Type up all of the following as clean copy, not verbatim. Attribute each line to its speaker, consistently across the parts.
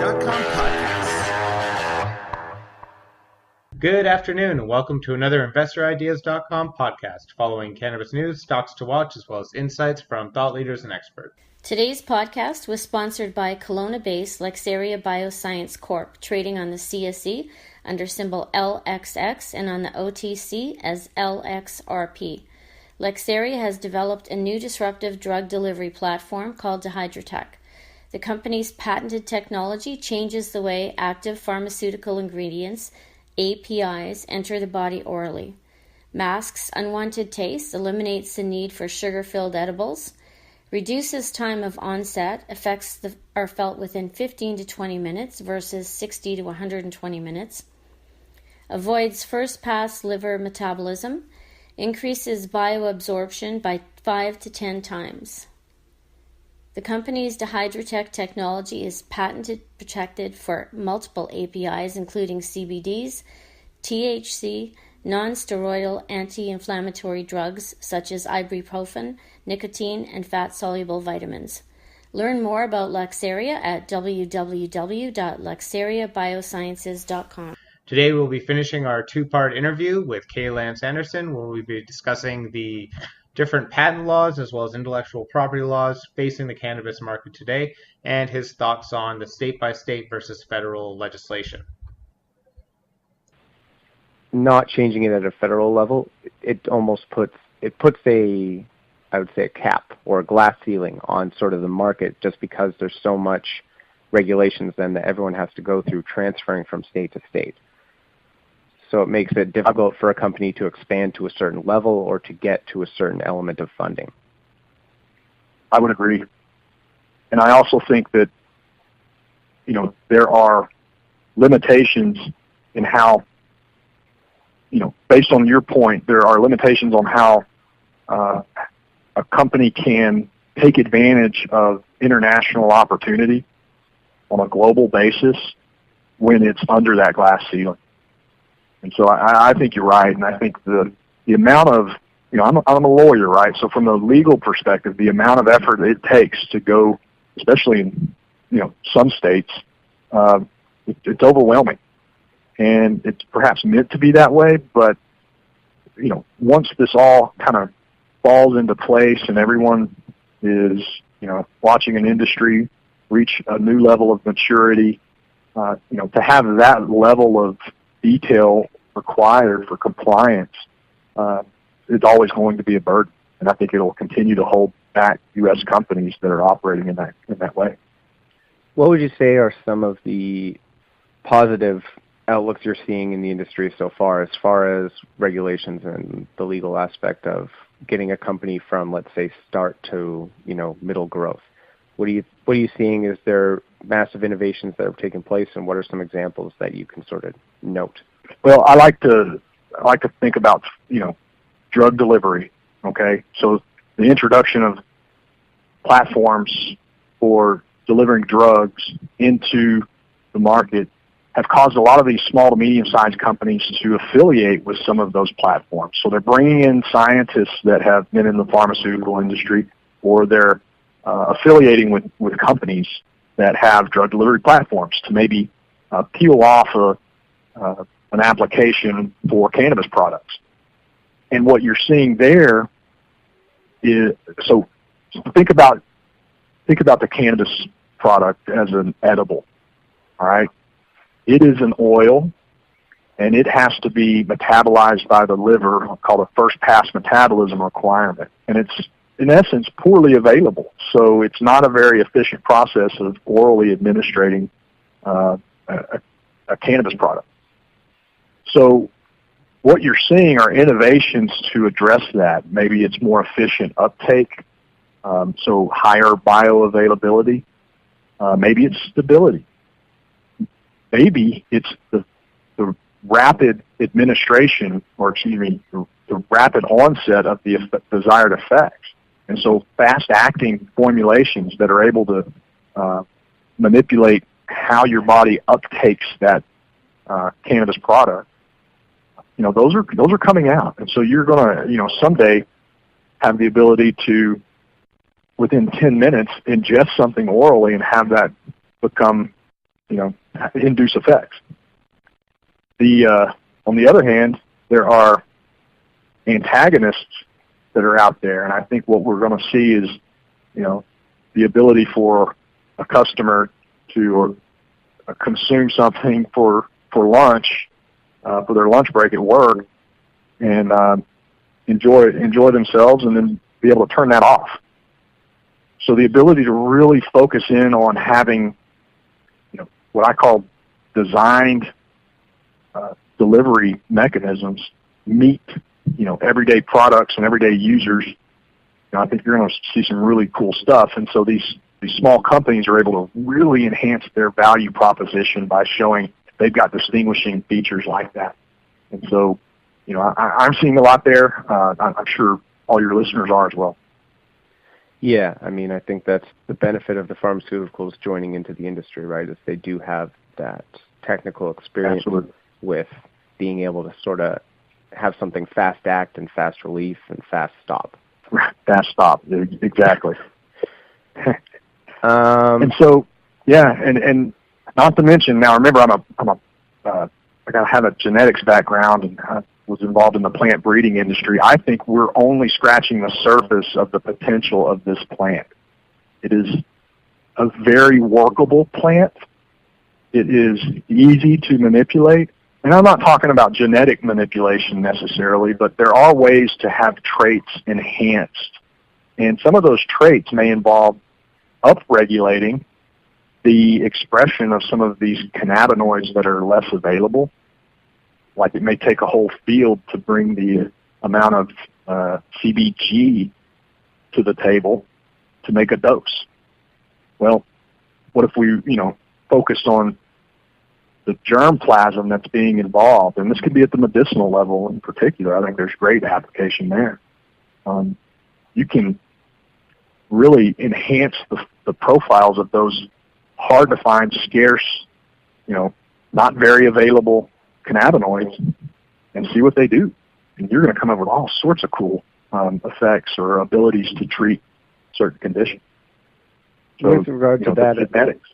Speaker 1: InvestorIdeas.com podcasts.
Speaker 2: Good afternoon, and welcome to another InvestorIdeas.com podcast, following cannabis news, stocks to watch, as well as insights from thought leaders and experts.
Speaker 3: Today's podcast was sponsored by Kelowna-based Lexaria Bioscience Corp., trading on the CSE under symbol LXX and on the OTC as LXRP. Lexaria has developed a new disruptive drug delivery platform called Dihydrotech. The company's patented technology changes the way active pharmaceutical ingredients, APIs, enter the body orally. Masks unwanted taste, eliminates the need for sugar-filled edibles, reduces time of onset, effects are felt within 15 to 20 minutes versus 60 to 120 minutes, avoids first-pass liver metabolism, increases bioabsorption by 5 to 10 times. The company's Dihydrotech technology is patented protected for multiple APIs, including CBDs, THC, non-steroidal anti-inflammatory drugs such as ibuprofen, nicotine, and fat-soluble vitamins. Learn more about Lexaria at www.lexariabiosciences.com.
Speaker 2: Today we'll be finishing our two-part interview with K. Lance Anderson, where we'll be discussing the different patent laws as well as intellectual property laws facing the cannabis market today, and his thoughts on the state-by-state versus federal legislation.
Speaker 4: Not changing it at a federal level, it almost puts a, I would say, a cap or a glass ceiling on sort of the market, just because there's so much regulations then that everyone has to go through transferring from state to state. So it makes it difficult for a company to expand to a certain level or to get to a certain element of funding.
Speaker 5: I would agree. And I also think that, there are limitations in how, based on your point, there are limitations on how a company can take advantage of international opportunity on a global basis when it's under that glass ceiling. And so I think you're right, and I think the amount of, I'm a lawyer, right? So from the legal perspective, the amount of effort it takes to go, especially in, some states, it's overwhelming. And it's perhaps meant to be that way, but, once this all kind of falls into place and everyone is, watching an industry reach a new level of maturity, to have that level of detail required for compliance is always going to be a burden, and I think it'll continue to hold back U.S. companies that are operating in that way.
Speaker 4: What would you say are some of the positive outlooks you're seeing in the industry so far as regulations and the legal aspect of getting a company from, let's say, start to middle growth? What are you seeing? Is there massive innovations that are taking place, and what are some examples that you can sort of note?
Speaker 5: Well, I like to think about drug delivery. Okay, so the introduction of platforms for delivering drugs into the market have caused a lot of these small to medium-sized companies to affiliate with some of those platforms. So they're bringing in scientists that have been in the pharmaceutical industry, or they're affiliating with companies that have drug delivery platforms to maybe peel off an application for cannabis products. And what you're seeing there is, so think about the cannabis product as an edible, all right? It is an oil, and it has to be metabolized by the liver, called a first-pass metabolism requirement. And it's, in essence, poorly available. So it's not a very efficient process of orally administrating a cannabis product. So what you're seeing are innovations to address that. Maybe it's more efficient uptake, so higher bioavailability. Maybe it's stability. Maybe it's the rapid administration, the rapid onset of the desired effects. And so fast-acting formulations that are able to manipulate how your body uptakes that cannabis product, those are coming out. And so you're going to, someday have the ability to, within 10 minutes, ingest something orally and have that become induce effects. On the other hand, there are antagonists that are out there, and I think what we're going to see is, the ability for a customer to consume something for lunch, for their lunch break at work, and enjoy themselves, and then be able to turn that off. So the ability to really focus in on having, what I call designed delivery mechanisms meet, everyday products and everyday users. I think you're going to see some really cool stuff. And so these small companies are able to really enhance their value proposition by showing they've got distinguishing features like that. And so, I'm seeing a lot there. I'm sure all your listeners are as well.
Speaker 4: Yeah, I think that's the benefit of the pharmaceuticals joining into the industry, right, is they do have that technical experience with being able to sort of have something fast act and fast relief and fast stop.
Speaker 5: Fast stop, exactly. And so, and not to mention, now remember, I have a genetics background, and I was involved in the plant breeding industry. I think we're only scratching the surface of the potential of this plant. It is a very workable plant. It is easy to manipulate. And I'm not talking about genetic manipulation necessarily, but there are ways to have traits enhanced. And some of those traits may involve upregulating the expression of some of these cannabinoids that are less available. Like it may take a whole field to bring the amount of CBG to the table to make a dose. Well, what if we, focused on the germplasm that's being involved, and this could be at the medicinal level in particular. I think there's great application there. You can really enhance the profiles of those hard to find, scarce, not very available cannabinoids, and see what they do. And you're going to come up with all sorts of cool effects or abilities to treat certain conditions. So,
Speaker 4: with regard to that,
Speaker 5: genetics.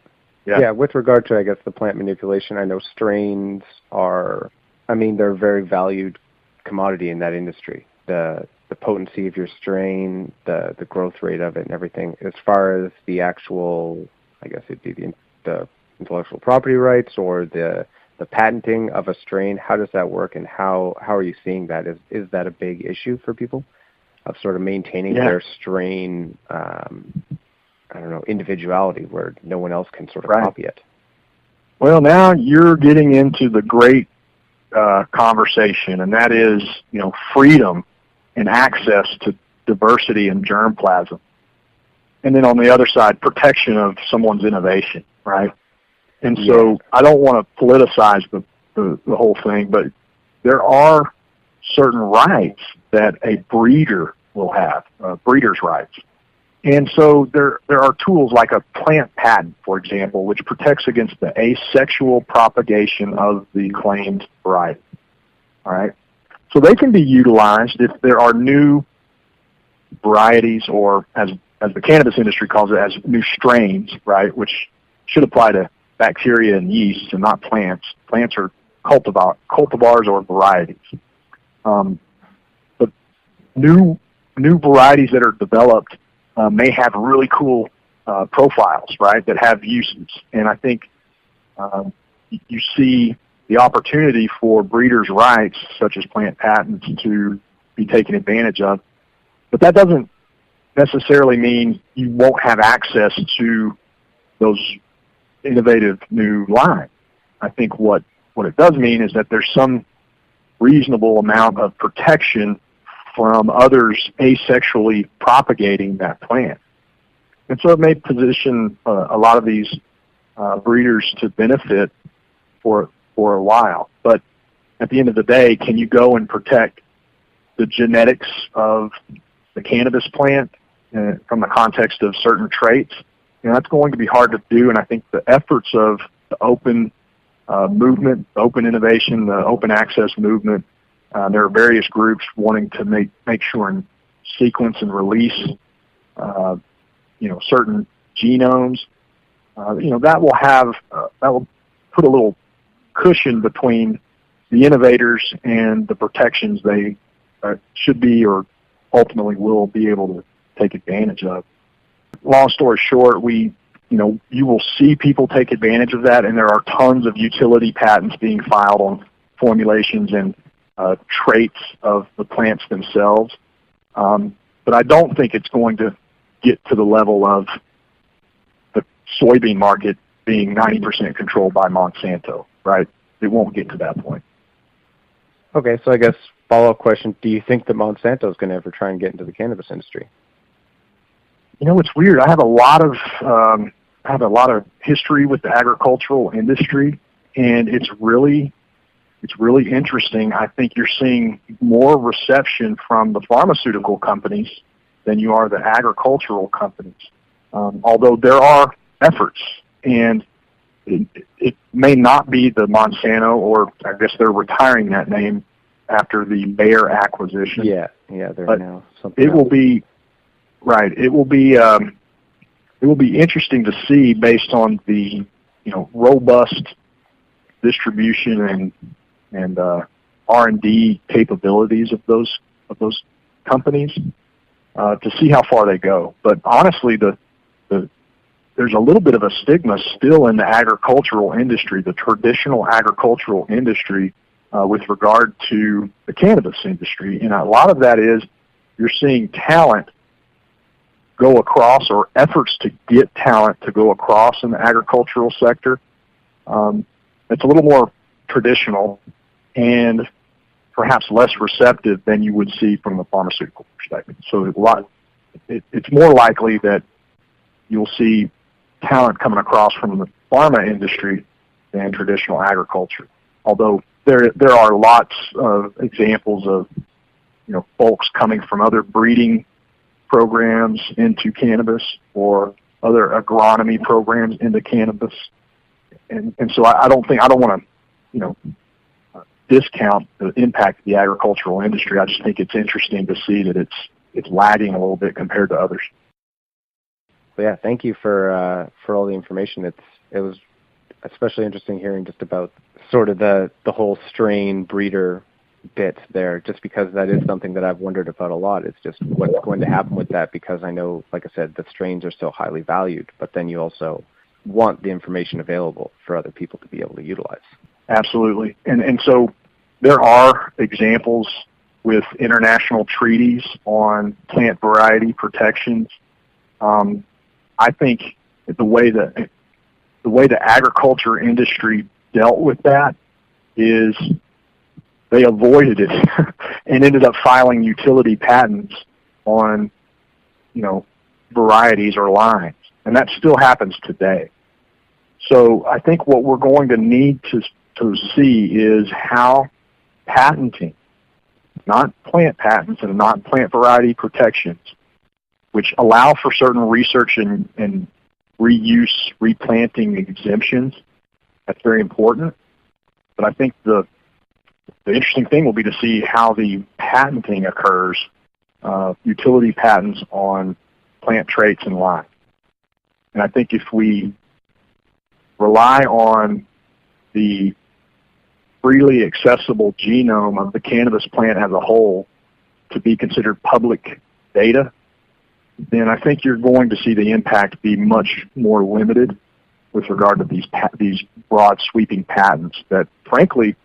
Speaker 4: Yeah, with regard to, I guess, the plant manipulation, I know strains are, they're a very valued commodity in that industry. The potency of your strain, the growth rate of it and everything. As far as the actual, I guess it'd be the intellectual property rights or the patenting of a strain, how does that work, and how are you seeing that? Is that a big issue for people of sort of maintaining their strain individuality where no one else can sort of copy it?
Speaker 5: Well, now you're getting into the great conversation, and that is, freedom and access to diversity and germplasm. And then on the other side, protection of someone's innovation, right? And so I don't want to politicize the whole thing, but there are certain rights that a breeder will have, breeder's rights. And so there are tools like a plant patent, for example, which protects against the asexual propagation of the claimed variety. All right? So they can be utilized if there are new varieties, or as the cannabis industry calls it, as new strains, right, which should apply to bacteria and yeast and not plants. Plants are cultivars or varieties. But new varieties that are developed may have really cool profiles, right, that have uses. And I think you see the opportunity for breeders' rights, such as plant patents, to be taken advantage of. But that doesn't necessarily mean you won't have access to those innovative new lines. I think what it does mean is that there's some reasonable amount of protection from others asexually propagating that plant. And so it may position a lot of these breeders to benefit for a while. But at the end of the day, can you go and protect the genetics of the cannabis plant from the context of certain traits? That's going to be hard to do, and I think the efforts of the open movement, the open innovation, the open access movement, there are various groups wanting to make sure and sequence and release, certain genomes. That will have put a little cushion between the innovators and the protections they should be or ultimately will be able to take advantage of. Long story short, you will see people take advantage of that, and there are tons of utility patents being filed on formulations and traits of the plants themselves. But I don't think it's going to get to the level of the soybean market being 90% controlled by Monsanto, right? It won't get to that point.
Speaker 4: Okay, so I guess follow-up question, do you think that Monsanto is going to ever try and get into the cannabis industry?
Speaker 5: It's weird. I have a lot of history with the agricultural industry, and it's really interesting. I think you're seeing more reception from the pharmaceutical companies than you are the agricultural companies. Although there are efforts, and it may not be the Monsanto, or I guess they're retiring that name after the Bayer acquisition.
Speaker 4: Yeah, they're now something
Speaker 5: it
Speaker 4: else.
Speaker 5: will be right. It will be interesting to see based on the robust distribution and R&D capabilities of those companies to see how far they go. But honestly, there's a little bit of a stigma still in the agricultural industry, the traditional agricultural industry, with regard to the cannabis industry. And a lot of that is you're seeing talent go across, or efforts to get talent to go across in the agricultural sector. It's a little more traditional and perhaps less receptive than you would see from the pharmaceutical perspective. So it's more likely that you'll see talent coming across from the pharma industry than traditional agriculture. Although there are lots of examples of folks coming from other breeding programs into cannabis or other agronomy programs into cannabis, and so I don't want to discount the impact of the agricultural industry. I just think it's interesting to see that it's lagging a little bit compared to others.
Speaker 4: Well, yeah, thank you for all the information. It was especially interesting hearing just about sort of the whole strain breeder bit there, just because that is something that I've wondered about a lot. It's just what's going to happen with that, because I know, like I said, the strains are so highly valued, but then you also want the information available for other people to be able to utilize.
Speaker 5: Absolutely. And so there are examples with international treaties on plant variety protections. I think the way the agriculture industry dealt with that is they avoided it and ended up filing utility patents on, varieties or lines. And that still happens today. So I think what we're going to need to see is how patenting, not plant patents and not plant variety protections, which allow for certain research and reuse, replanting exemptions. That's very important. But I think the interesting thing will be to see how the patenting occurs, utility patents on plant traits and lines. And I think if we rely on the freely accessible genome of the cannabis plant as a whole to be considered public data, then I think you're going to see the impact be much more limited with regard to these broad sweeping patents that, frankly,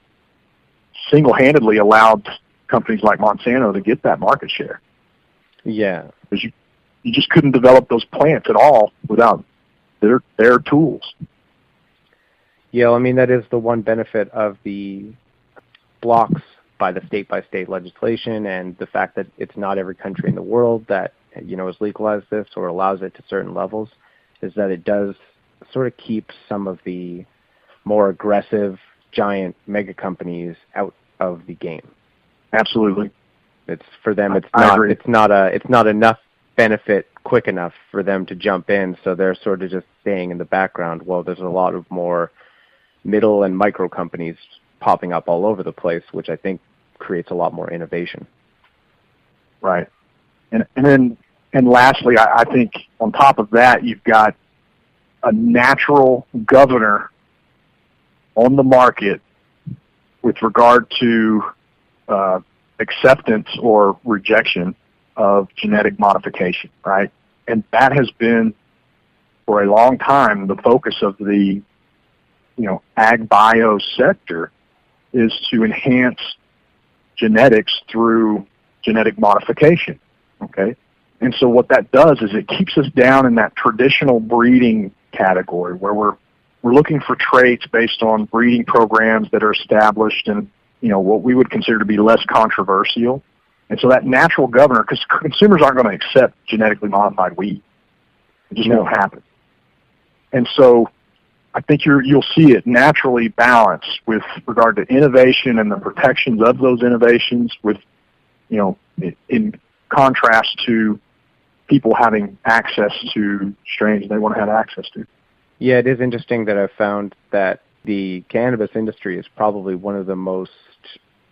Speaker 5: single-handedly allowed companies like Monsanto to get that market share.
Speaker 4: Yeah.
Speaker 5: Because you just couldn't develop those plants at all without their tools.
Speaker 4: Yeah, I mean, that is the one benefit of the blocks by the state-by-state legislation, and the fact that it's not every country in the world that, has legalized this or allows it to certain levels, is that it does sort of keep some of the more aggressive, giant mega companies out of the game.
Speaker 5: Absolutely.
Speaker 4: It's for them.
Speaker 5: I agree.
Speaker 4: It's not enough benefit quick enough for them to jump in, so they're sort of just staying in the background. Well, there's a lot of more middle and micro companies popping up all over the place, which I think creates a lot more innovation.
Speaker 5: Right. And lastly, I think on top of that, you've got a natural governor on the market with regard to acceptance or rejection of genetic modification, right? And that has been, for a long time, the focus of the, ag bio sector is to enhance genetics through genetic modification, okay? And so what that does is it keeps us down in that traditional breeding category where we're looking for traits based on breeding programs that are established and, what we would consider to be less controversial. And so that natural governor, because consumers aren't going to accept genetically modified wheat. It just won't happen. And so I think you'll see it naturally balance with regard to innovation and the protections of those innovations with, in contrast to people having access to strains they want to have access to.
Speaker 4: Yeah, it is interesting that I've found that the cannabis industry is probably one of the most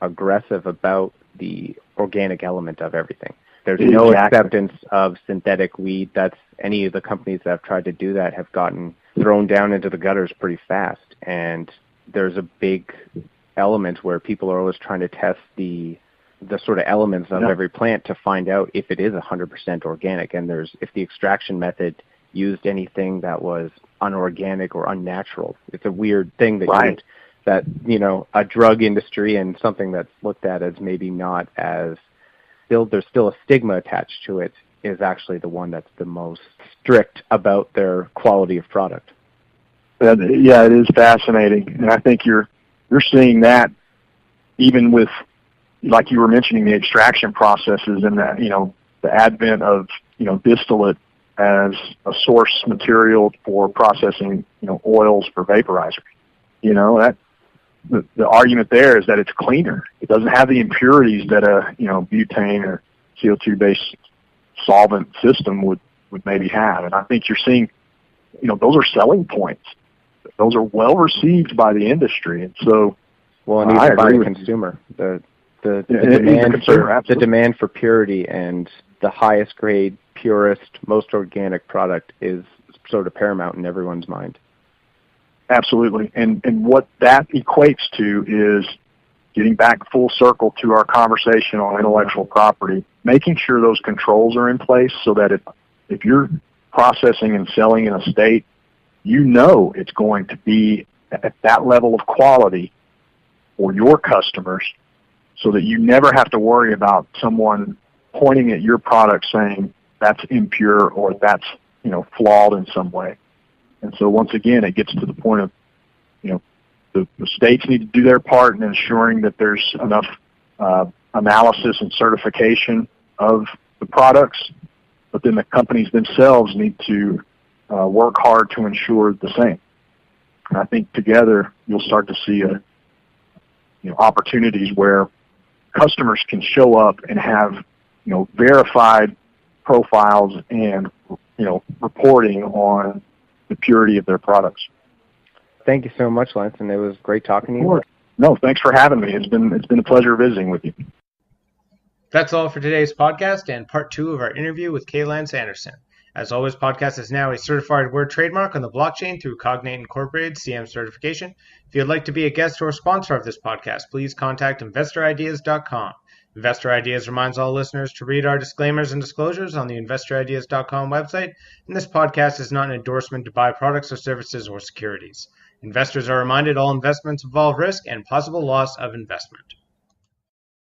Speaker 4: aggressive about the organic element of everything. There's no acceptance of synthetic weed. That's any of the companies that have tried to do that have gotten thrown down into the gutters pretty fast. And there's a big element where people are always trying to test the sort of elements of every plant to find out if it is 100% organic. And if the extraction method used anything that was unorganic or unnatural. It's a weird thing that a drug industry and something that's looked at as maybe not as there's still a stigma attached to it, is actually the one that's the most strict about their quality of product.
Speaker 5: Yeah, it is fascinating, and I think you're seeing that even with, like you were mentioning, the extraction processes and that the advent of distillate as a source material for processing oils for vaporizers. That the argument there is that it's cleaner. It doesn't have the impurities that a butane or CO2 based solvent system would maybe have. And I think you're seeing those are selling points. Those are well received by the industry, and so
Speaker 4: and even by the consumer. The demand for purity and the highest grade, purest, most organic product is sort of paramount in everyone's mind.
Speaker 5: Absolutely. And what that equates to is getting back full circle to our conversation on intellectual property, making sure those controls are in place so that if you're processing and selling in a state, it's going to be at that level of quality for your customers so that you never have to worry about someone pointing at your product saying that's impure or that's, flawed in some way. And so once again, it gets to the point of, the states need to do their part in ensuring that there's enough analysis and certification of the products, but then the companies themselves need to work hard to ensure the same. And I think together you'll start to see opportunities where customers can show up and have verified profiles and reporting on the purity of their products.
Speaker 4: Thank you so much, Lance, and it was great talking to you.
Speaker 5: No, thanks for having me. It's been a pleasure visiting with you.
Speaker 2: That's all for today's podcast and part 2 of our interview with K. Lance Anderson. As always, Podcast is now a certified word trademark on the blockchain through Cognate Incorporated CM certification. If you'd like to be a guest or sponsor of this podcast, please contact InvestorIdeas.com. Investor Ideas reminds all listeners to read our disclaimers and disclosures on the InvestorIdeas.com website, and this podcast is not an endorsement to buy products or services or securities. Investors are reminded all investments involve risk and possible loss of investment.